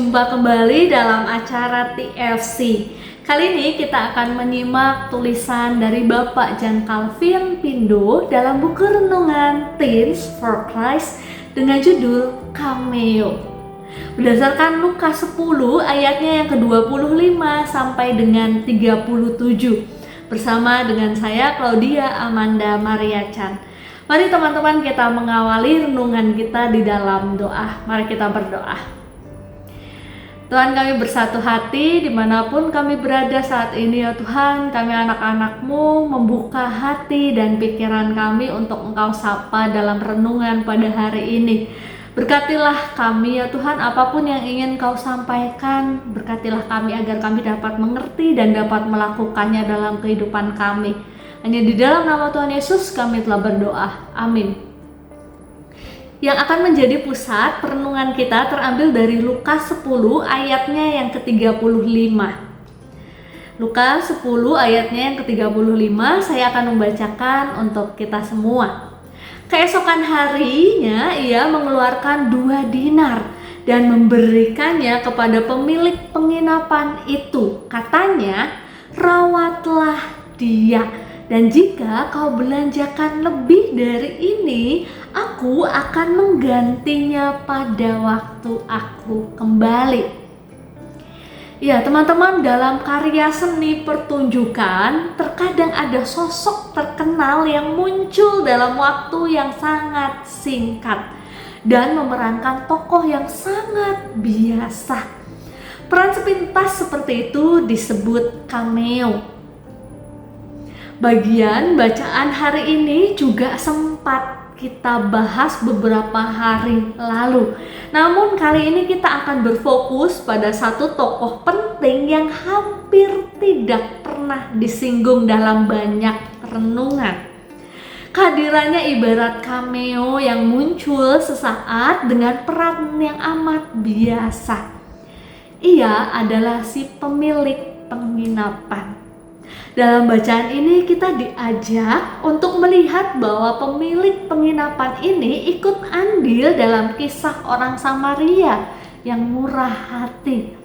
Berjumpa kembali dalam acara TFC. Kali ini kita akan menyimak tulisan dari Bapak Jan Calvin Pindo dalam buku renungan Teens for Christ dengan judul Cameo. Berdasarkan Lukas 10 ayatnya yang ke-25 sampai dengan 37. Bersama dengan saya Claudia Amanda Maria Chan. Mari teman-teman kita mengawali renungan kita di dalam doa. Mari kita berdoa. Tuhan, kami bersatu hati dimanapun kami berada saat ini ya Tuhan. Kami anak-anak-Mu membuka hati dan pikiran kami untuk Engkau sapa dalam renungan pada hari ini. Berkatilah kami ya Tuhan, apapun yang ingin Kau sampaikan, berkatilah kami agar kami dapat mengerti dan dapat melakukannya dalam kehidupan kami. Hanya di dalam nama Tuhan Yesus kami telah berdoa. Amin. Yang akan menjadi pusat perenungan kita terambil dari Lukas 10 ayatnya yang ke-35. Lukas 10 ayatnya yang ke-35 saya akan membacakan untuk kita semua. Keesokan harinya ia mengeluarkan 2 dinar dan memberikannya kepada pemilik penginapan itu. Katanya, rawatlah dia. Dan jika kau belanjakan lebih dari ini, aku akan menggantinya pada waktu aku kembali. Ya teman-teman, dalam karya seni pertunjukan, terkadang ada sosok terkenal yang muncul dalam waktu yang sangat singkat dan memerankan tokoh yang sangat biasa. Peran sepintas seperti itu disebut cameo. Bagian bacaan hari ini juga sempat kita bahas beberapa hari lalu. Namun kali ini kita akan berfokus pada satu tokoh penting yang hampir tidak pernah disinggung dalam banyak renungan. Kehadirannya ibarat cameo yang muncul sesaat dengan peran yang amat biasa. Ia adalah si pemilik penginapan. Dalam bacaan ini kita diajak untuk melihat bahwa pemilik penginapan ini ikut andil dalam kisah orang Samaria yang murah hati.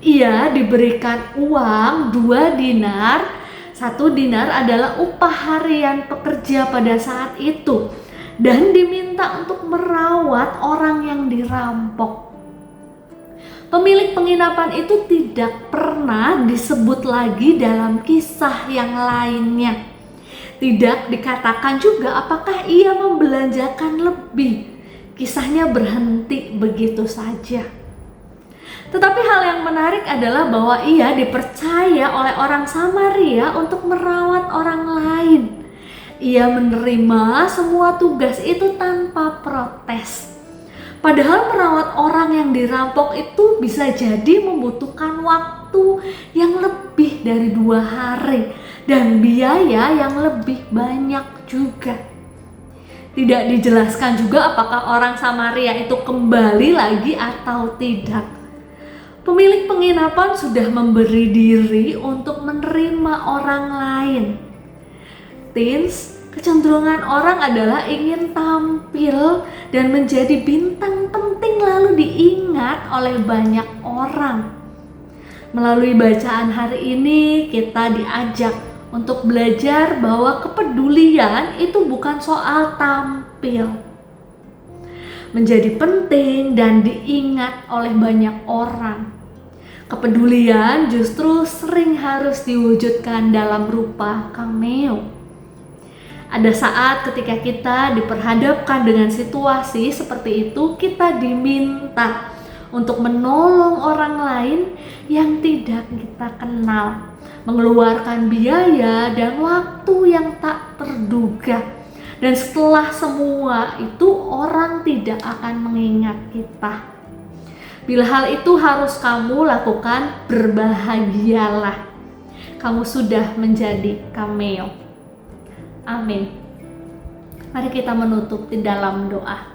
Ia diberikan uang 2 dinar. 1 dinar adalah upah harian pekerja pada saat itu dan diminta untuk merawat orang yang dirampok. Pemilik penginapan itu tidak pernah disebut lagi dalam kisah yang lainnya. Tidak dikatakan juga apakah ia membelanjakan lebih. Kisahnya berhenti begitu saja. Tetapi hal yang menarik adalah bahwa ia dipercaya oleh orang Samaria untuk merawat orang lain. Ia menerima semua tugas itu tanpa protes. Padahal merawat orang yang dirampok itu bisa jadi membutuhkan waktu yang lebih dari 2 hari dan biaya yang lebih banyak juga. Tidak dijelaskan juga apakah orang Samaria itu kembali lagi atau tidak. Pemilik penginapan sudah memberi diri untuk menerima orang lain. Teens, kecenderungan orang adalah ingin tampil dan menjadi bintang penting lalu diingat oleh banyak orang. Melalui bacaan hari ini kita diajak untuk belajar bahwa kepedulian itu bukan soal tampil. Menjadi penting dan diingat oleh banyak orang. Kepedulian justru sering harus diwujudkan dalam rupa cameo. Ada saat ketika kita diperhadapkan dengan situasi seperti itu, kita diminta untuk menolong orang lain yang tidak kita kenal, mengeluarkan biaya dan waktu yang tak terduga. Dan setelah semua itu, orang tidak akan mengingat kita. Bila hal itu harus kamu lakukan, berbahagialah. Kamu sudah menjadi cameo. Amin. Mari kita menutup di dalam doa.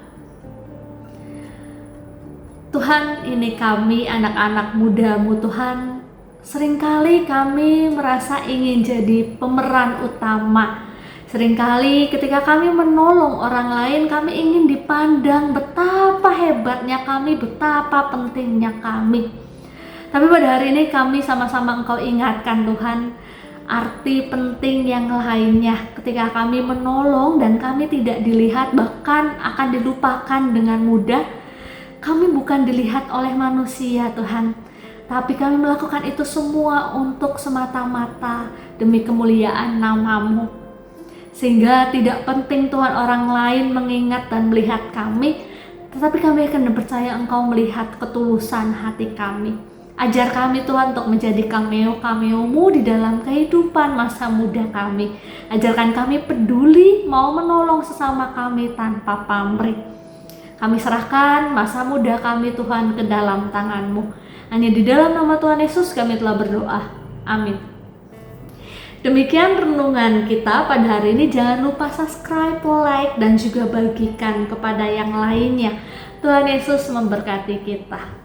Tuhan, ini kami anak-anak muda-Mu Tuhan. Seringkali kami merasa ingin jadi pemeran utama Seringkali ketika kami menolong orang lain, kami ingin dipandang betapa hebatnya kami, betapa pentingnya kami. Tapi pada hari ini kami sama-sama Engkau ingatkan Tuhan, arti penting yang lainnya ketika kami menolong dan kami tidak dilihat, bahkan akan dilupakan dengan mudah. Kami bukan dilihat oleh manusia Tuhan, tapi kami melakukan itu semua untuk semata-mata demi kemuliaan nama-Mu. Sehingga tidak penting Tuhan orang lain mengingat dan melihat kami, tetapi kami akan percaya Engkau melihat ketulusan hati kami. Ajar kami Tuhan untuk menjadi cameo-cameo-Mu di dalam kehidupan masa muda kami. Ajarkan kami peduli, mau menolong sesama kami tanpa pamrih. Kami serahkan masa muda kami Tuhan ke dalam tangan-Mu. Hanya di dalam nama Tuhan Yesus kami telah berdoa. Amin. Demikian renungan kita pada hari ini. Jangan lupa subscribe, like, dan juga bagikan kepada yang lainnya. Tuhan Yesus memberkati kita.